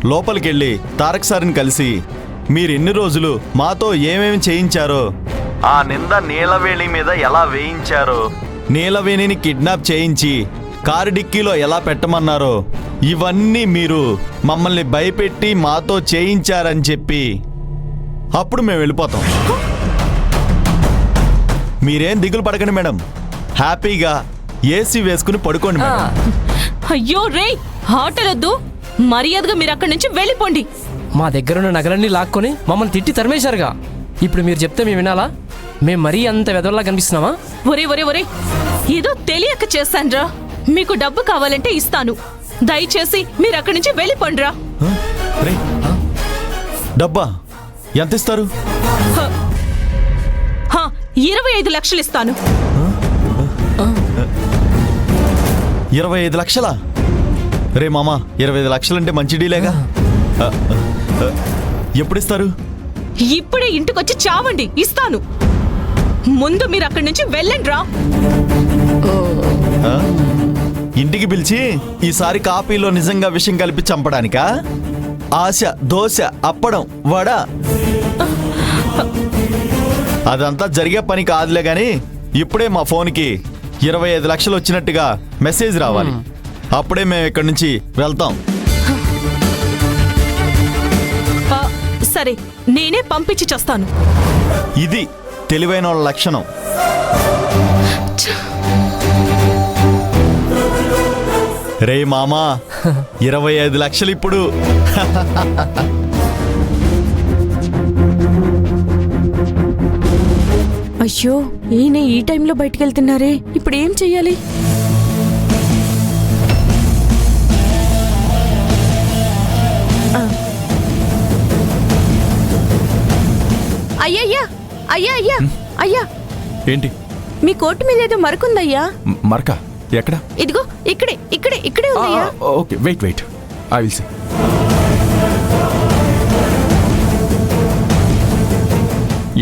లోపలికెళ్ళి తారక్ సార్ని కలిసి మీరెన్ని రోజులు మాతో ఏమేమి చేయించారో, ఆ నింద నీలవేణి మీద ఎలా వేయించారో, నీలవేణిని కిడ్నాప్ చేయించి కారు డిక్కీలో ఎలా పెట్టమన్నారో, ఇవన్నీ మీరు మమ్మల్ని భయపెట్టి మాతో చేయించారని చెప్పి అప్పుడు మేము వెళ్ళిపోతాం. మీరేం దిగులు పడకండి మేడం, హ్యాపీగా ఏసీ వేసుకుని పడుకోండి మేడం. అయ్యో రే, ఆటలొద్దు, మర్యాదగా మీరు అక్కడి నుంచి వెళ్ళిపోండి. మా దగ్గరున్న నగలన్నీ లాక్కొని మమ్మల్ని తిట్టి తరిమేశారుగా. ఇప్పుడు మీరు చెప్తే మేము వినాలా? మేము మరీ అంత వెదవల్లా కనిపిస్తున్నామా? ఒరే ఒరే ఒరే, ఏదో తెలియక చేశాన్రా. మీకు డబ్బు కావాలంటే ఇస్తాను, దయచేసి మీరు అక్కడి నుంచి వెళ్ళిపోండిరా. రే, డబ్బా ఎంత ఇస్తారు? 25 లక్షలు ఇస్తాను. 25 లక్షలా? రే మామా, 25 లక్షలంటే మంచి డీలేగా. ఎప్పుడు ఇస్తారు? ఇప్పుడే ఇంటికొచ్చి చావండి, ఇస్తాను. ముందు మీరు అక్కడి నుంచి వెళ్ళండిరా. ఇంటికి పిలిచి ఈసారి కాపీలో నిజంగా విషయం కలిపి చంపడానికా? ఆశ, దోశ, అప్పడం, వడ, అదంతా జరిగే పని కాదులే గాని ఇప్పుడే మా ఫోన్కి 25 లక్షలు వచ్చినట్టుగా మెసేజ్ రావాలి. అప్పుడే మేము ఇక్కడి నుంచి వెళ్తాం. సరే, నేనే పంపించి చేస్తాను. ఇది తెలివైన వాళ్ళ లక్షణం. రే మామా, 25 లక్షలు ఇప్పుడు. అయ్యో, ఈయన ఈ టైంలో బయటికి వెళ్తున్నారే, ఇప్పుడు ఏం చెయ్యాలి? అయ్యయ్యా, అయ్యా అయ్యా అయ్యా, ఏంటి? మీ కోటు మీద ఏదో మరకుందయ్యా. మరక ఎక్కడ? ఇదిగో ఇక్కడే ఇక్కడే ఇక్కడే ఉందయ్యా. Okay, wait wait, I will see.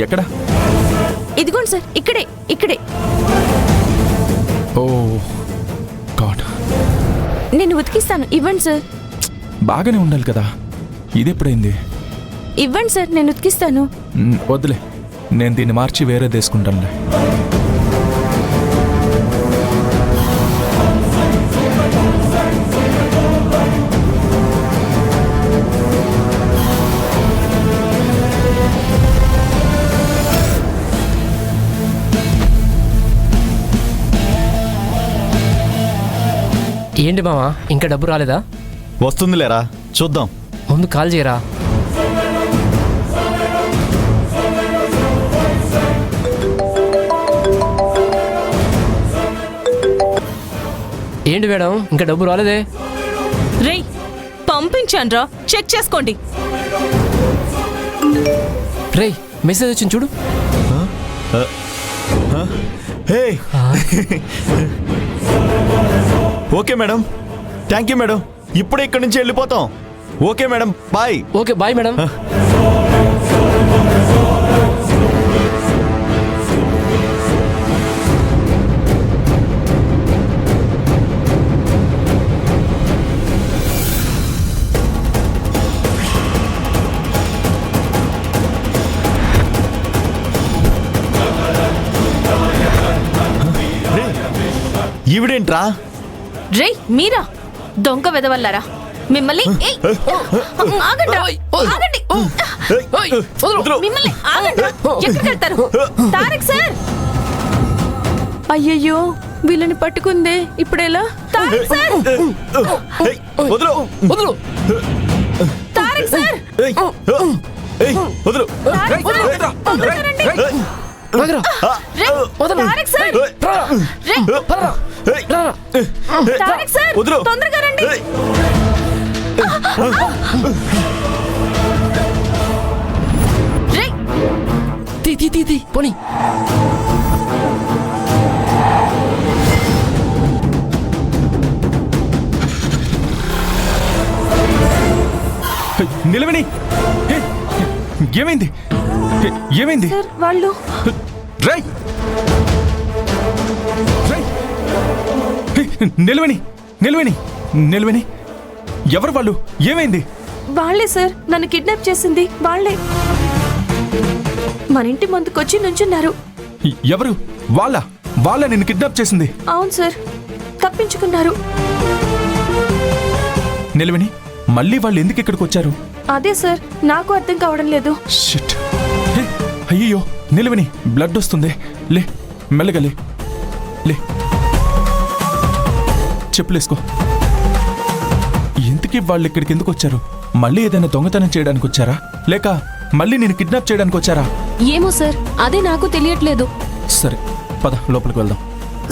ఎక్కడ? ఇదిగోండి సార్, ఇక్కడే ఇక్కడే. ఓ గాడ్, నేను ఉతికిస్తాను, ఇవ్వండి సార్. బాగానే ఉండాలి కదా, ఇది ఎప్పుడైంది? ఇవ్వండి సార్, నేను ఉతికిస్తాను. వద్దులే, నేను దీన్ని మార్చి వేరే తీసుకుంటానులే. ఏంటి మావా, ఇంకా డబ్బు రాలేదా? వస్తుందిలేరా, చూద్దాం. ముందు కాల్ చేయరా. ఏంటి మేడం, ఇంకా డబ్బు రాలేదే? రే, పంపించాన్రా, చెక్ చేసుకోండి. రే, మెసేజ్ వచ్చింది చూడు. Hey, okay madam, thank you madam, ఇప్పుడే ఇక్కడి నుంచి వెళ్ళిపోతాం. Okay madam, bye. Okay bye madam. ఈవిడేంట్రా? రే, మీరా దొంగ వెదవల్లారా మిమ్మల్ని. ఆగండి, ఆగండి, మిమ్మల్ని ఆగండి. ఎక్కడికి వెళ్తారు? తారక్ సార్, అయ్యయ్యో, వీళ్ళని పట్టుకుందే, ఇప్పుడెలా? తారక్ సార్, వదులు వదులు. తారక్ సార్, వదులు. తొందరగా రండి. ఆగరా. తారక్ సార్, తారక్ సార్, తొందరగా రండి. తీ పోనీ. నిలవని, ఏమైంది? ఏమైంది? సార్, వాళ్ళు రై నిలవని, నిలవని, నిలవని, ఎవరు వాళ్ళు? ఏమైంది? వాళ్ళే సార్ నన్ను కిడ్నాప్ చేసింది వాళ్ళే. మన ఇంటి ముందుకొచ్చి నుంచున్నారు. ఎవరు? వాళ్ళ నిన్ను కిడ్నాప్ చేసింది? అవును సార్, తప్పించుకున్నారు. నిలవని, మళ్ళీ వాళ్ళు ఎందుకు ఇక్కడికి వచ్చారు? అదే సార్ నాకు అర్థం కావడం లేదు. షిట్. హే, అయ్యో నిలవని, బ్లడ్ వస్తుంది. లే, మెల్లగా లే. లే, చెప్పులేసుకో. ఇంతకీ వాళ్ళు ఇక్కడికి ఎందుకు వచ్చారు? మళ్ళీ ఏదైనా దొంగతనం చేయడానికి వచ్చారా, లేక మళ్ళీ నేను కిడ్నాప్ చేయడానికి వచ్చారా? ఏమో సార్, అదే నాకు తెలియట్లేదు. సరే పద, లోపలికి వెళ్దాం.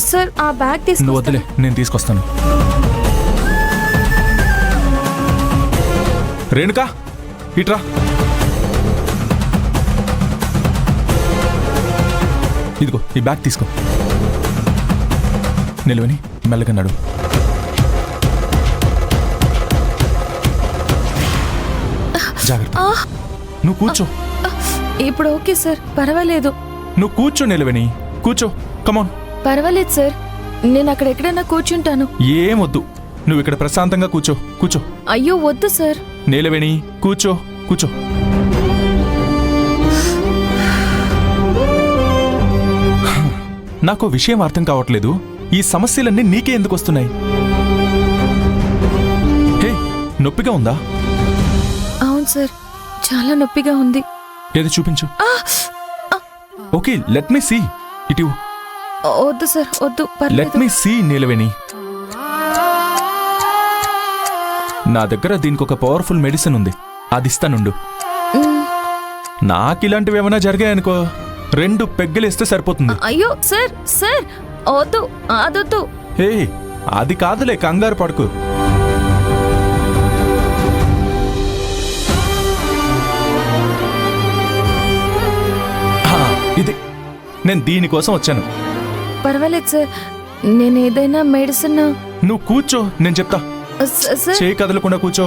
సార్ ఆ బ్యాగ్ నువ్వు తీసుకు. వద్దులే, నేను తీసుకొస్తాను. రేణుకా, ఇట్రా. ఇదిగో ఈ బ్యాగ్ తీసుకో. నిలవని, మెల్లగా నడు. జాగ్రత్త. నువ్వు కూర్చో. ఇప్పుడు ఓకే సార్, పర్వాలేదు. నువ్వు కూర్చో నిలవని, కూర్చో. కమాన్. పర్వాలేదు సార్, నేను అక్కడ ఎక్కడైనా కూర్చుంటాను. ఏం వద్దు, నువ్వు ఇక్కడ ప్రశాంతంగా కూర్చో. కూర్చో. అయ్యో వద్దు సార్. నీలవేణి, కూర్చో. కూర్చో. నాకు విషయం అర్థం కావట్లేదు. ఈ సమస్యలన్నీ నీకే ఎందుకు వస్తున్నాయి? హే, నొప్పిగా ఉందా? అవును సార్, చాలా నొప్పిగా ఉంది. ఏది చూపించు. Okay, let me see. ఇటు. వద్దు సార్, వద్దు, లెట్ పర్లేదు. Me see Neelaveni. నా దగ్గర దీనికి ఒక పవర్ఫుల్ మెడిసిన్ ఉంది, అది ఇస్తానుండు. నాకు ఇలాంటివి ఏమైనా జరిగాయనుకో, 2 పెగ్గలేస్తే సరిపోతుంది. అయ్యో సార్, సార్ వద్దు, అదొద్దు. హే, అది కాదులే, కంగారు పడుకు. ఇది నేను దీనికోసం వచ్చాను. పర్వాలేదు సార్, నేను ఏదైనా మెడిసిన్. నువ్వు కూర్చో, నేను చెప్తా. సార్ చేయి కదలకుండా కూర్చో.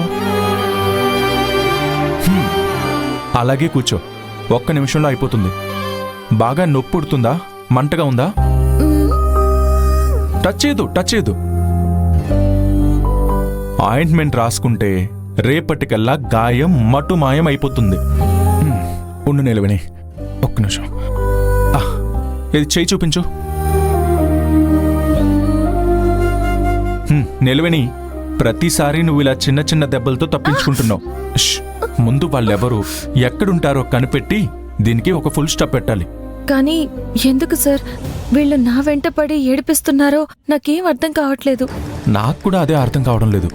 అలాగే కూర్చో, 1 నిమిషంలో అయిపోతుంది. బాగా నొప్పి పుడుతుందా? మంటగా ఉందా? టచ్ చేయదు. ఆయింట్మెంట్ రాసుకుంటే రేపటికల్లా గాయం మటుమాయం అయిపోతుంది. ఉండు నిలవని, 1 నిమిషం. ఇది చేయి చూపించు. నిలవని, ప్రతిసారి నువ్వు ఇలా చిన్న చిన్న దెబ్బలతో తప్పించుకుంటున్నావు. ముందు వాళ్ళెవరు, ఎక్కడుంటారో కనిపెట్టి దీనికి ఒక ఫుల్ స్టాప్ పెట్టాలి. కానీ ఎందుకు సార్ వీళ్ళు నా వెంట పడి ఏడిపిస్తున్నారో నాకేం అర్థం కావట్లేదు. నాకు కూడా అదే అర్థం కావడం లేదు.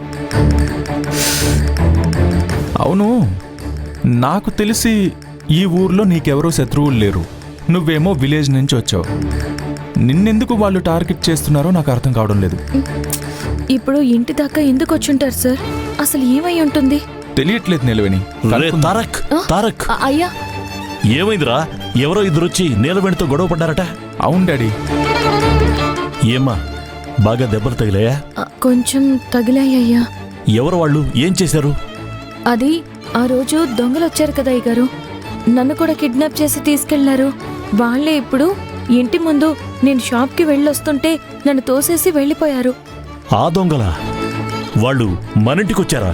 అవును, నాకు తెలిసి ఈ ఊర్లో నీకెవరో శత్రువులు లేరు. నువ్వేమో విలేజ్ నుంచి వచ్చావు. నిన్నెందుకు వాళ్ళు టార్గెట్ చేస్తున్నారో నాకు అర్థం కావడం లేదు. ఇప్పుడు ఇంటి దాకా ఎందుకు వచ్చుంటారు సార్? అసలు ఏమై ఉంటుంది? తెలియట్లేదు నిలవని. అరే తారక్, అయ్యా, ఏమైందిరా? ఎవరో ఇద్దరొచ్చి నీలవేణితో గొడవ పడ్డారట. అవును డాడీ. ఏమ్మా, బాగా దెబ్బలు తగిలాయా? కొంచెం తగిలాయ్యా. ఎవరు వాళ్ళు? ఏం చేశారు? అది ఆ రోజు దొంగలు వచ్చారు కదా అయ్యగారు, నన్ను కూడా కిడ్నాప్ చేసి తీసుకెళ్లారు. వాళ్లే ఇప్పుడు ఇంటి ముందు నేను షాప్కి వెళ్ళొస్తుంటే నన్ను తోసేసి వెళ్ళిపోయారు. ఆ దొంగలా? వాళ్ళు మనింటికొచ్చారా?